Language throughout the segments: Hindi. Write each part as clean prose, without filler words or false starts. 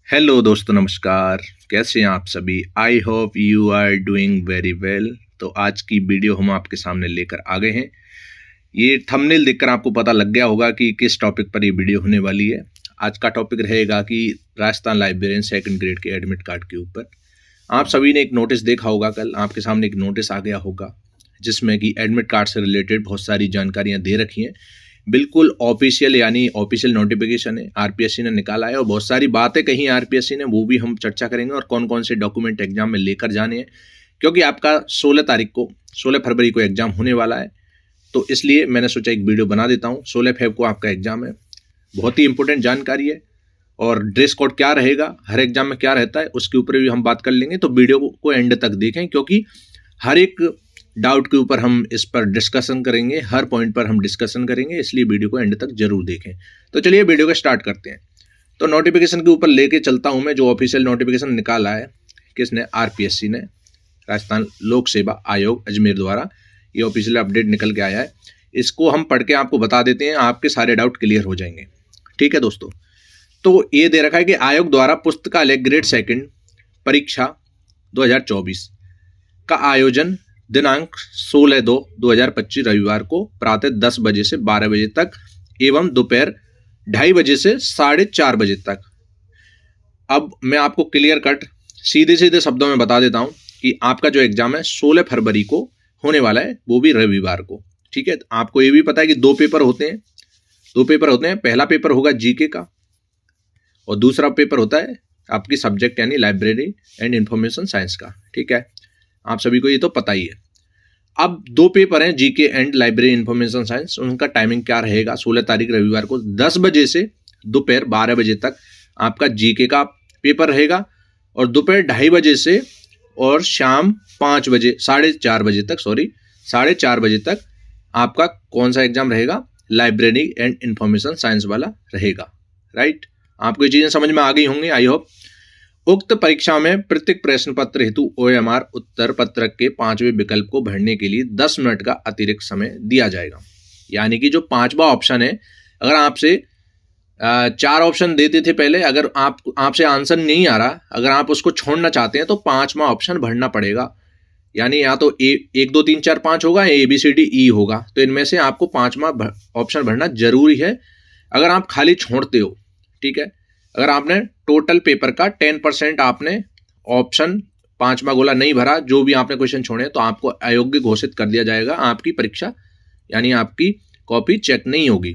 हेलो दोस्तों, नमस्कार। कैसे हैं आप सभी? I hope you are doing very well. तो आज की वीडियो हम आपके सामने लेकर आ गए हैं। ये थंबनेल देखकर आपको पता लग गया होगा कि किस टॉपिक पर ये वीडियो होने वाली है। आज का टॉपिक रहेगा कि राजस्थान लाइब्रेरियन सेकंड ग्रेड के एडमिट कार्ड के ऊपर। आप सभी ने एक नोटिस देखा होगा, कल आपके सामने एक नोटिस आ गया होगा जिसमें कि एडमिट कार्ड से रिलेटेड बहुत सारी जानकारियाँ दे रखी हैं। बिल्कुल ऑफिशियल यानी ऑफिशियल नोटिफिकेशन है, आरपीएससी ने निकाला है और बहुत सारी बातें कही आरपीएससी ने, वो भी हम चर्चा करेंगे और कौन कौन से डॉक्यूमेंट एग्जाम में लेकर जाने हैं, क्योंकि आपका 16 फरवरी को एग्जाम होने वाला है। तो इसलिए मैंने सोचा एक वीडियो बना देता हूँ। 16 फेब को आपका एग्जाम है, बहुत ही इंपॉर्टेंट जानकारी है। और ड्रेस कोड क्या रहेगा, हर एग्जाम में क्या रहता है, उसके ऊपर भी हम बात कर लेंगे। तो वीडियो को एंड तक देखें, क्योंकि हर एक डाउट के ऊपर हम इस पर डिस्कशन करेंगे, हर पॉइंट पर हम डिस्कशन करेंगे, इसलिए वीडियो को एंड तक जरूर देखें। तो चलिए वीडियो को स्टार्ट करते हैं। तो नोटिफिकेशन के ऊपर लेके चलता हूं मैं, जो ऑफिशियल नोटिफिकेशन निकाला है किसने, आरपीएससी ने, राजस्थान लोक सेवा आयोग अजमेर द्वारा। ये ऑफिशियल अपडेट निकल के आया है, इसको हम पढ़ के आपको बता देते हैं, आपके सारे डाउट क्लियर हो जाएंगे। ठीक है दोस्तों, तो ये दे रखा है कि आयोग द्वारा पुस्तकालय ग्रेड सेकंड परीक्षा 2024 का आयोजन दिनांक 16/2/2025 रविवार को प्रातः 10 बजे से 12 बजे तक एवं दोपहर 2:30 बजे से 4:30 बजे तक। अब मैं आपको क्लियर कट सीधे सीधे शब्दों में बता देता हूं कि आपका जो एग्जाम है 16 फरवरी को होने वाला है, वो भी रविवार को। ठीक है, आपको ये भी पता है कि दो पेपर होते हैं। पहला पेपर होगा जीके का और दूसरा पेपर होता है आपकी सब्जेक्ट यानी लाइब्रेरी एंड इंफॉर्मेशन साइंस का। ठीक है, आप सभी को ये तो पता ही है। अब दो पेपर हैं, GK and library information science. उनका टाइमिंग क्या रहेगा? 16 तारीख रविवार को 10 बजे से दोपहर 12 बजे तक आपका जीके का पेपर रहेगा और दोपहर 2:30 बजे से और शाम 5 बजे 4:30 बजे तक आपका कौन सा एग्जाम रहेगा? लाइब्रेरी एंड इंफॉर्मेशन साइंस वाला रहेगा। राइट, आपको ये चीजें समझ में आ गई होंगी, आई होप। उक्त परीक्षा में प्रत्येक प्रश्न पत्र हेतु ओएमआर उत्तर पत्रक के 5वें विकल्प को भरने के लिए 10 मिनट का अतिरिक्त समय दिया जाएगा। यानी कि जो 5वां ऑप्शन है, अगर आपसे 4 ऑप्शन देते थे पहले, अगर आपसे आंसर नहीं आ रहा, अगर आप उसको छोड़ना चाहते हैं तो 5वां ऑप्शन भरना पड़ेगा। यानी या तो 1 2 3 4 5 होगा, ABCDE होगा। तो इनमें से आपको 5वां ऑप्शन भरना जरूरी है अगर आप खाली छोड़ते हो। ठीक है, अगर आपने टोटल पेपर का 10% आपने ऑप्शन 5वां गोला नहीं भरा, जो भी आपने क्वेश्चन छोड़े, तो आपको अयोग्य घोषित कर दिया जाएगा। आपकी परीक्षा यानी आपकी कॉपी चेक नहीं होगी।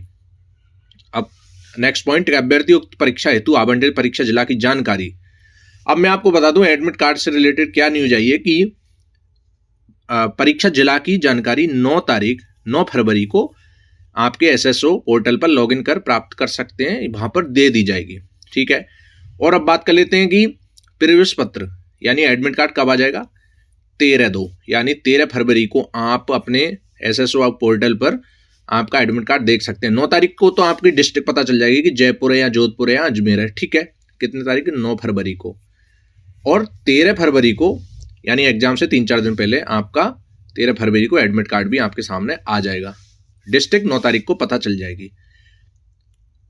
अब नेक्स्ट पॉइंट, अभ्यर्थी उक्त परीक्षा हेतु आवंटित परीक्षा जिला की जानकारी। अब मैं आपको बता दूं एडमिट कार्ड से रिलेटेड क्या न्यूज आई है कि परीक्षा जिला की जानकारी 9 फरवरी को आपके एसएसओ पोर्टल पर लॉगिन कर प्राप्त कर सकते हैं, वहां पर दे दी जाएगी। ठीक है, और अब बात कर लेते हैं कि प्रवेश पत्र यानी एडमिट कार्ड कब आ जाएगा? 13/2 यानी 13 फरवरी को आप अपने एसएसओ पोर्टल पर आपका एडमिट कार्ड देख सकते हैं। 9 तारीख को तो आपकी डिस्ट्रिक्ट पता चल जाएगी कि जयपुर है या जोधपुर है या अजमेर है। ठीक है, कितने तारीख? 9 फरवरी को। और 13 फरवरी को यानी एग्जाम से 3-4 दिन पहले आपका 13 फरवरी को एडमिट कार्ड भी आपके सामने आ जाएगा। डिस्ट्रिक्ट 9 तारीख को पता चल जाएगी।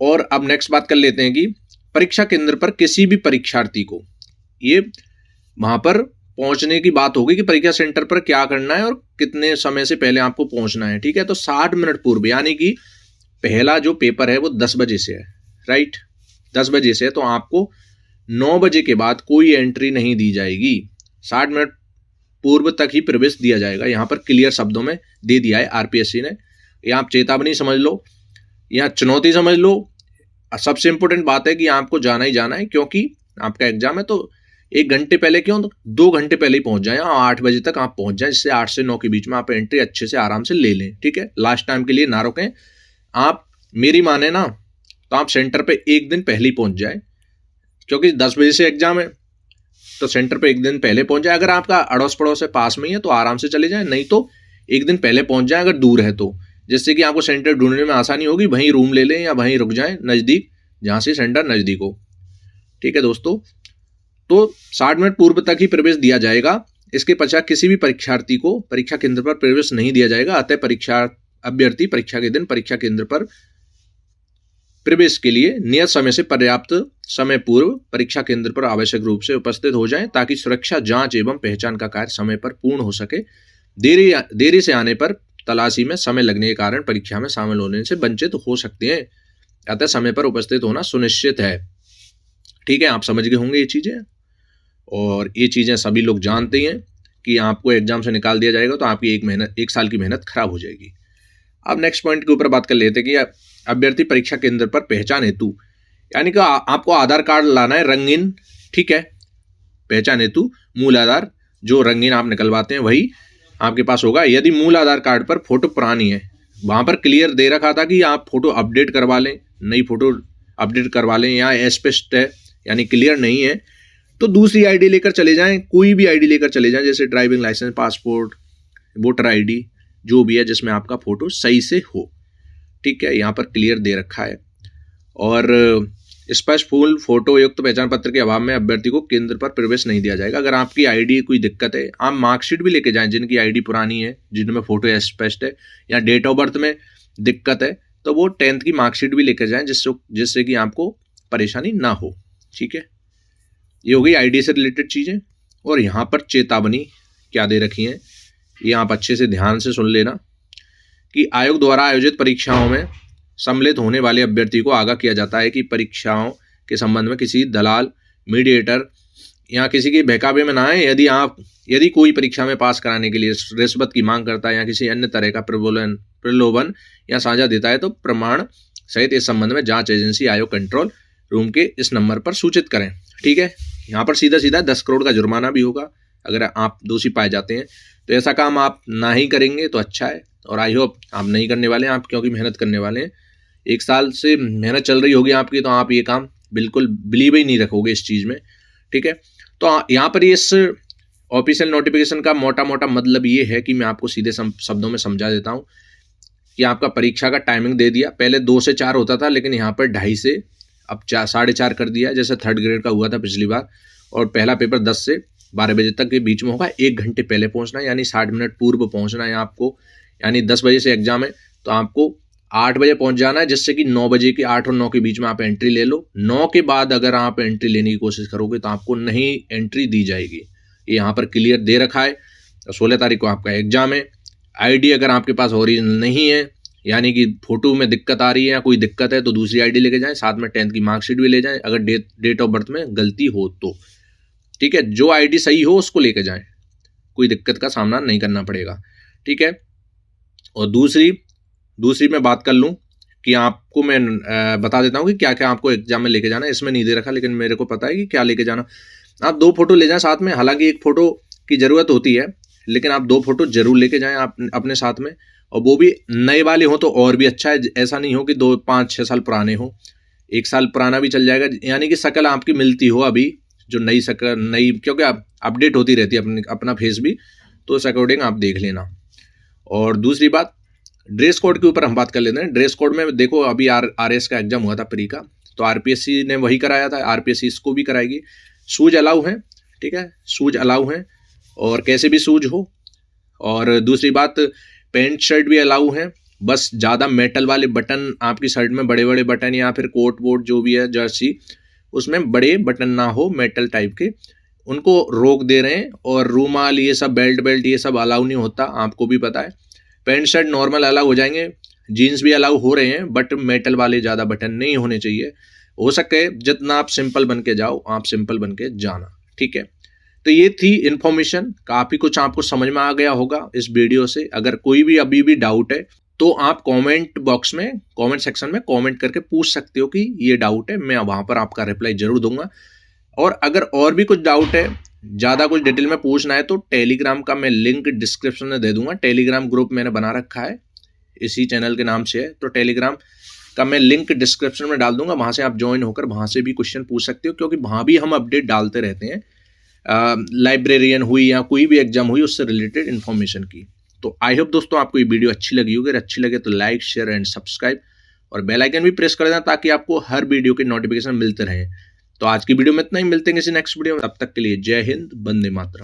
और अब नेक्स्ट बात कर लेते हैं कि परीक्षा केंद्र पर किसी भी परीक्षार्थी को, ये वहां पर पहुंचने की बात होगी कि परीक्षा सेंटर पर क्या करना है और कितने समय से पहले आपको पहुंचना है। ठीक है, तो 60 मिनट पूर्व, यानी कि पहला जो पेपर है वो 10 बजे से है। राइट, 10 बजे से है, तो आपको 9 बजे के बाद कोई एंट्री नहीं दी जाएगी। 60 मिनट पूर्व तक ही प्रवेश दिया जाएगा। यहाँ पर क्लियर शब्दों में दे दिया है आरपीएससी ने। या आप चेतावनी समझ लो या चुनौती समझ लो। सबसे इंपॉर्टेंट बात है कि आपको जाना ही जाना है, क्योंकि आपका एग्जाम है। तो 1 घंटे पहले क्यों, 2 घंटे पहले ही पहुंच जाएं और 8 बजे तक आप पहुंच जाएं, जिससे 8 से 9 के बीच में आप एंट्री अच्छे से आराम से ले लें। ठीक है, लास्ट टाइम के लिए ना रोकें। आप मेरी माने ना, तो आप सेंटर पे 1 दिन पहले ही पहुंच जाए, क्योंकि 10 बजे से एग्जाम है, तो सेंटर पे 1 दिन पहले पहुंच जाए। अगर आपका अड़ोस पड़ोस से पास में ही है तो आराम से चले जाए, नहीं तो 1 दिन पहले पहुंच जाए अगर दूर है तो, जिससे कि आपको सेंटर ढूंढने में आसानी होगी। वहीं रूम ले लें या वहीं रुक जाएं नज़दीक, जहां से सेंटर नज़दीक हो। ठीक है दोस्तों, तो 60 मिनट पूर्व तक ही प्रवेश दिया जाएगा। इसके पश्चात किसी भी परीक्षार्थी को परीक्षा केंद्र पर प्रवेश नहीं दिया जाएगा। अतः अभ्यर्थी परीक्षा के दिन परीक्षा केंद्र पर प्रवेश के लिए नियत समय से पर्याप्त समय पूर्व परीक्षा केंद्र पर आवश्यक रूप से उपस्थित हो जाएं ताकि सुरक्षा जांच एवं पहचान का कार्य समय पर पूर्ण हो सके। देरी से आने पर तलाशी में समय लगने के कारण परीक्षा में शामिल होने से वंचित हो सकते हैं, अतः समय पर उपस्थित होना सुनिश्चित है। ठीक है, आप समझ गए होंगे ये चीजें, और ये चीजें सभी लोग जानते हैं कि आपको एग्जाम से निकाल दिया जाएगा तो आपकी एक साल की मेहनत खराब हो जाएगी। अब नेक्स्ट पॉइंट के ऊपर बात कर लेते हैं कि अभ्यर्थी परीक्षा केंद्र पर पहचान हेतु, यानी कि आपको आधार कार्ड लाना है रंगीन, ठीक है, पहचान हेतु मूल आधार जो रंगीन आप निकलवाते हैं वही आपके पास होगा। यदि मूल आधार कार्ड पर फोटो पुरानी है, वहां पर क्लियर दे रखा था कि आप फोटो अपडेट करवा लें, नई फोटो अपडेट करवा लें, या अस्पष्ट है यानी क्लियर नहीं है, तो दूसरी आईडी लेकर चले जाएं, कोई भी आईडी लेकर चले जाएं, जैसे driving licence, passport, voter ID, जो भी है जिसमें आपका फोटो सही से हो। ठीक है, यहाँ पर क्लियर दे रखा है। और स्पष्ट फुल फोटो युक्त पहचान पत्र के अभाव में अभ्यर्थी को केंद्र पर प्रवेश नहीं दिया जाएगा। अगर आपकी आईडी कोई दिक्कत है, आप मार्कशीट भी लेके जाएं जिनकी आईडी पुरानी है, जिनमें फोटो स्पष्ट है, या डेट ऑफ बर्थ में दिक्कत है, तो वो 10th की मार्कशीट भी लेकर जाएं जिससे कि आपको परेशानी ना हो। ठीक है, ये हो गई आईडी से रिलेटेड चीजें। और यहाँ पर चेतावनी क्या दे रखी है, ये आप अच्छे से ध्यान से सुन लेना कि आयोग द्वारा आयोजित परीक्षाओं में सम्मिलित होने वाले अभ्यर्थी को आगाह किया जाता है कि परीक्षाओं के संबंध में किसी दलाल, मीडिएटर या किसी के बहकावे में ना आए। यदि कोई परीक्षा में पास कराने के लिए रिश्वत की मांग करता है या किसी अन्य तरह का प्रलोभन या साझा देता है तो प्रमाण सहित इस संबंध में जांच एजेंसी आयोग कंट्रोल रूम के इस नंबर पर सूचित करें। ठीक है, यहाँ पर सीधा 10 करोड़ का जुर्माना भी होगा अगर आप दोषी पाए जाते हैं। तो ऐसा काम आप ना ही करेंगे तो अच्छा है, और आई होप आप नहीं करने वाले हैं, आप क्योंकि मेहनत करने वाले हैं। 1 साल से मेहनत चल रही होगी आपकी, तो आप ये काम बिल्कुल बिलीव ही नहीं रखोगे इस चीज़ में। ठीक है, तो यहाँ पर इस ऑफिशियल नोटिफिकेशन का मोटा मोटा मतलब ये है कि मैं आपको सीधे शब्दों में समझा देता हूँ कि आपका परीक्षा का टाइमिंग दे दिया। पहले 2 से 4 होता था, लेकिन यहाँ पर 2:30 से अब 4:30 कर दिया, जैसे 3rd ग्रेड का हुआ था पिछली बार। और पहला पेपर 10 से 12 बजे तक के बीच में होगा। 1 घंटे पहले पहुँचना है, यानी 60 मिनट पूर्व पहुँचना है आपको। यानी 10 बजे से एग्जाम है तो आपको 8 बजे पहुंच जाना है, जिससे कि 9 बजे के 8 और 9 के बीच में आप एंट्री ले लो। 9 के बाद अगर आप एंट्री लेने की कोशिश करोगे तो आपको नहीं एंट्री दी जाएगी। ये यहाँ पर क्लियर दे रखा है। 16 तारीख को आपका एग्जाम है। आईडी अगर आपके पास ओरिजिनल नहीं है, यानी कि फोटो में दिक्कत आ रही है या कोई दिक्कत है, तो दूसरी आईडी लेके जाएं, साथ में 10th की मार्कशीट भी ले जाएं अगर डेट ऑफ बर्थ में गलती हो तो। ठीक है, जो आईडी सही हो उसको लेके जाएं, कोई दिक्कत का सामना नहीं करना पड़ेगा। ठीक है, और दूसरी मैं बात कर लूँ कि आपको मैं बता देता हूँ कि क्या क्या आपको एग्जाम में लेके जाना है। इसमें नहीं दे रखा, लेकिन मेरे को पता है कि क्या लेके जाना। आप 2 फोटो ले जाएं साथ में, हालांकि 1 फोटो की ज़रूरत होती है, लेकिन आप 2 फोटो जरूर लेके जाएं आप अपने साथ में, और वो भी नए वाले हो तो और भी अच्छा है। ऐसा नहीं हो कि 2, 5, 6 साल पुराने हो, 1 साल पुराना भी चल जाएगा, यानी कि शक्ल आपकी मिलती हो अभी, जो नई शक्ल नई, क्योंकि आप अपडेट होती रहती है अपना फेस भी, तो उस अकॉर्डिंग आप देख लेना। और दूसरी बात, ड्रेस कोड के ऊपर हम बात कर लेते हैं। ड्रेस कोड में देखो, अभी RS का एग्जाम हुआ था प्री का, तो RPSC ने वही कराया था, RPSC इसको भी कराएगी। शूज अलाउ हैं, ठीक है, शूज अलाउ हैं, और कैसे भी शूज हो। और दूसरी बात, पैंट शर्ट भी अलाउ हैं, बस ज़्यादा मेटल वाले बटन आपकी शर्ट में, बड़े बड़े बटन या फिर कोट वोट जो भी है जर्सी, उसमें बड़े बटन ना हो मेटल टाइप के, उनको रोक दे रहे हैं। और रूमाल, ये सब बेल्ट ये सब अलाउ नहीं होता, आपको भी पता है। पैंट शर्ट नॉर्मल अलाउ हो जाएंगे, जीन्स भी अलाउ हो रहे हैं, बट मेटल वाले ज़्यादा बटन नहीं होने चाहिए। हो सके जितना आप सिंपल बन के जाओ, आप सिंपल बन के जाना। ठीक है, तो ये थी इन्फॉर्मेशन, काफ़ी कुछ आपको समझ में आ गया होगा इस वीडियो से। अगर कोई भी अभी भी डाउट है तो आप कमेंट बॉक्स में, कमेंट सेक्शन में कमेंट करके पूछ सकते हो कि ये डाउट है, मैं वहाँ पर आपका रिप्लाई जरूर दूंगा। और अगर और भी कुछ डाउट है, ज़्यादा कुछ डिटेल में पूछना है, तो टेलीग्राम का मैं लिंक डिस्क्रिप्शन में दे दूंगा। टेलीग्राम ग्रुप मैंने बना रखा है, इसी चैनल के नाम से है, तो टेलीग्राम का मैं लिंक डिस्क्रिप्शन में डाल दूंगा, वहाँ से आप ज्वाइन होकर वहाँ से भी क्वेश्चन पूछ सकते हो, क्योंकि वहाँ भी हम अपडेट डालते रहते हैं, लाइब्रेरियन हुई या कोई भी एग्जाम हुई उससे रिलेटेड इन्फॉर्मेशन की। तो आई होप दोस्तों आपको ये वीडियो अच्छी लगी होगी। अगर अच्छी लगे तो लाइक, शेयर एंड सब्सक्राइब, और बेल आइकन भी प्रेस कर देना ताकि आपको हर वीडियो के नोटिफिकेशन मिलते रहें। तो आज की वीडियो में इतना ही, मिलते हैं किसी नेक्स्ट वीडियो में, तब तक के लिए जय हिंद, वंदे मातरम।